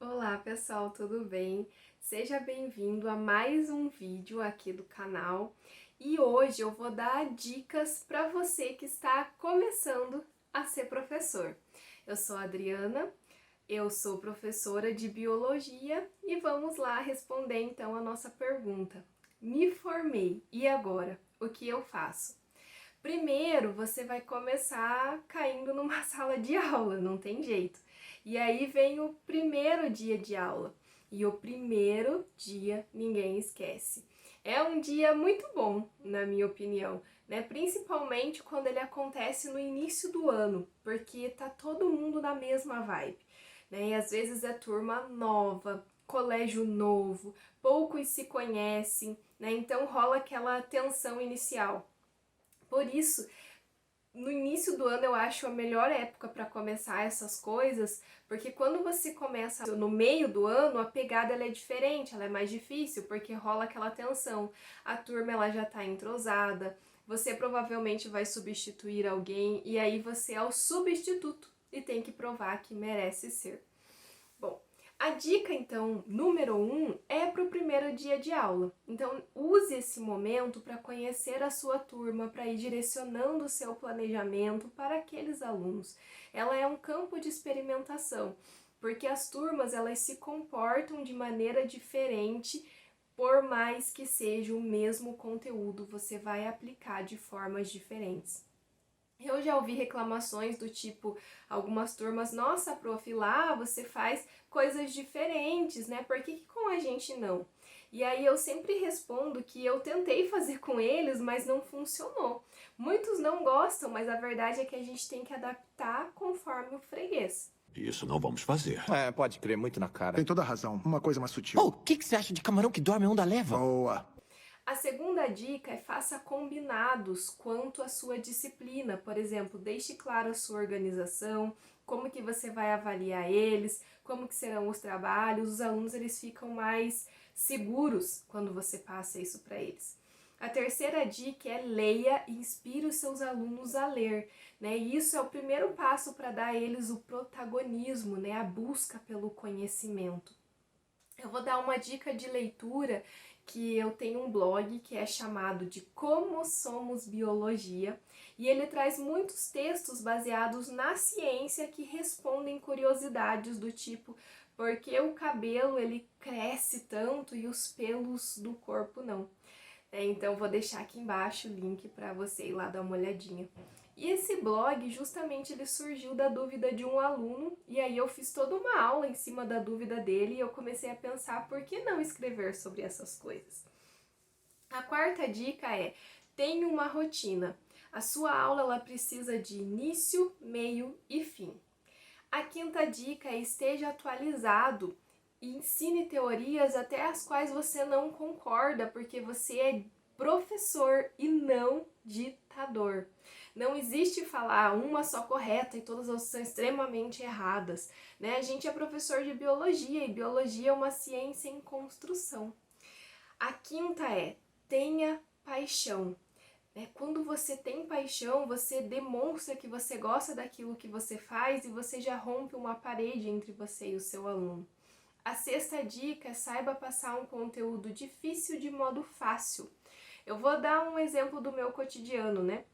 Olá pessoal, tudo bem? Seja bem-vindo a mais um vídeo aqui do canal e hoje eu vou dar dicas para você que está começando a ser professor. Eu sou a Adriana, eu sou professora de biologia e vamos lá responder então a nossa pergunta. Me formei, e agora? O que eu faço? Primeiro, você vai começar caindo numa sala de aula, não tem jeito. E aí vem o primeiro dia de aula. E o primeiro dia ninguém esquece. É um dia muito bom, na minha opinião, né? Principalmente quando ele acontece no início do ano, porque tá todo mundo na mesma vibe, né? E às vezes é turma nova, colégio novo, poucos se conhecem, né? Então rola aquela tensão inicial. Por isso, no início do ano eu acho a melhor época para começar essas coisas, porque quando você começa no meio do ano, a pegada ela é diferente, ela é mais difícil, porque rola aquela tensão. A turma ela já está entrosada, você provavelmente vai substituir alguém e aí você é o substituto e tem que provar que merece ser. Bom, a dica, então, número 1 é para o primeiro dia de aula. Então, use esse momento para conhecer a sua turma, para ir direcionando o seu planejamento para aqueles alunos. Ela é um campo de experimentação, porque as turmas elas se comportam de maneira diferente, por mais que seja o mesmo conteúdo, você vai aplicar de formas diferentes. Eu já ouvi reclamações do tipo, algumas turmas, nossa, prof, lá você faz coisas diferentes, né? Por que com a gente não? E aí eu sempre respondo que eu tentei fazer com eles, mas não funcionou. Muitos não gostam, mas a verdade é que a gente tem que adaptar conforme o freguês. Isso não vamos fazer. Pode crer, muito na cara. Tem toda a razão. Uma coisa mais sutil. O que você acha de camarão que dorme onda leva? Boa. A segunda dica é faça combinados quanto à sua disciplina. Por exemplo, deixe claro a sua organização, como que você vai avaliar eles, como que serão os trabalhos. Os alunos eles ficam mais seguros quando você passa isso para eles. A terceira dica é leia e inspire os seus alunos a ler, né? E isso é o primeiro passo para dar a eles o protagonismo, né? A busca pelo conhecimento. Eu vou dar uma dica de leitura que eu tenho um blog que é chamado de Como Somos Biologia e ele traz muitos textos baseados na ciência que respondem curiosidades do tipo por que o cabelo ele cresce tanto e os pelos do corpo não. Então vou deixar aqui embaixo o link para você ir lá dar uma olhadinha. E esse blog, justamente, ele surgiu da dúvida de um aluno, e aí eu fiz toda uma aula em cima da dúvida dele, e eu comecei a pensar por que não escrever sobre essas coisas. A quarta dica é, tenha uma rotina. A sua aula ela precisa de início, meio e fim. A quinta dica é esteja atualizado e ensine teorias até as quais você não concorda, porque você é professor e não ditador. Não existe falar uma só correta e todas as são extremamente erradas, né? A gente é professor de biologia e biologia é uma ciência em construção. A quinta é tenha paixão. Quando você tem paixão, você demonstra que você gosta daquilo que você faz e você já rompe uma parede entre você e o seu aluno. A sexta dica é saiba passar um conteúdo difícil de modo fácil. Eu vou dar um exemplo do meu cotidiano, né?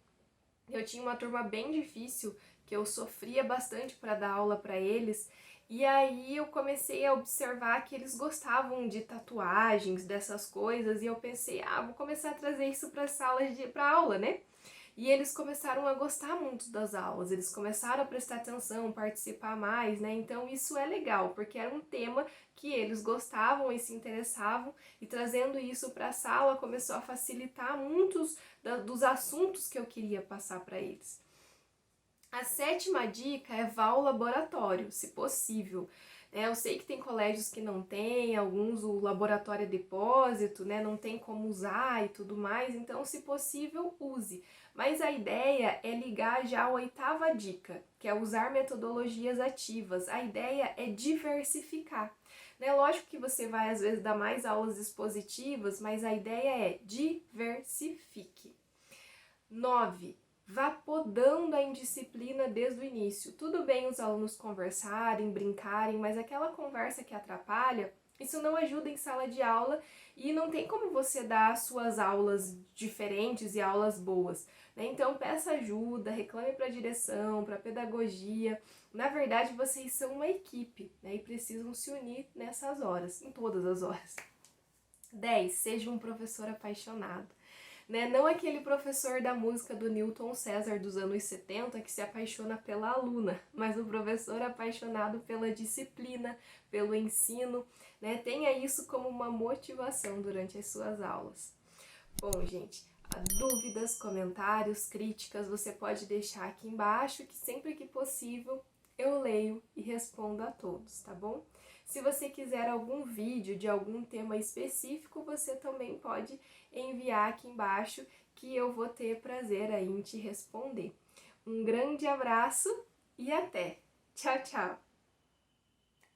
Eu tinha uma turma bem difícil, que eu sofria bastante para dar aula para eles, e aí eu comecei a observar que eles gostavam de tatuagens, dessas coisas, e eu pensei, vou começar a trazer isso para salas para aula, né? E eles começaram a gostar muito das aulas, eles começaram a prestar atenção, participar mais, né? Então isso é legal, porque era um tema que eles gostavam e se interessavam, e trazendo isso para a sala começou a facilitar muitos dos assuntos que eu queria passar para eles. A sétima dica é vá ao laboratório, se possível. Eu sei que tem colégios que não tem, alguns o laboratório é depósito, né, não tem como usar e tudo mais, então se possível use. Mas a ideia é ligar já a oitava dica, que é usar metodologias ativas. A ideia é diversificar. Lógico que você vai às vezes dar mais aulas expositivas, mas a ideia é diversifique. 9. vá podando a indisciplina desde o início. Tudo bem os alunos conversarem, brincarem, mas aquela conversa que atrapalha, isso não ajuda em sala de aula e não tem como você dar suas aulas diferentes e aulas boas, né? Então peça ajuda, reclame para a direção, para a pedagogia. Na verdade, vocês são uma equipe, né? E precisam se unir nessas horas, em todas as horas. 10. Seja um professor apaixonado. Né? Não aquele professor da música do Newton César dos anos 70 que se apaixona pela aluna, mas o professor apaixonado pela disciplina, pelo ensino, né? Tenha isso como uma motivação durante as suas aulas. Bom, gente, dúvidas, comentários, críticas, você pode deixar aqui embaixo, que sempre que possível eu leio e respondo a todos, tá bom? Se você quiser algum vídeo de algum tema específico, você também pode enviar aqui embaixo, que eu vou ter prazer aí em te responder. Um grande abraço e até! Tchau, tchau!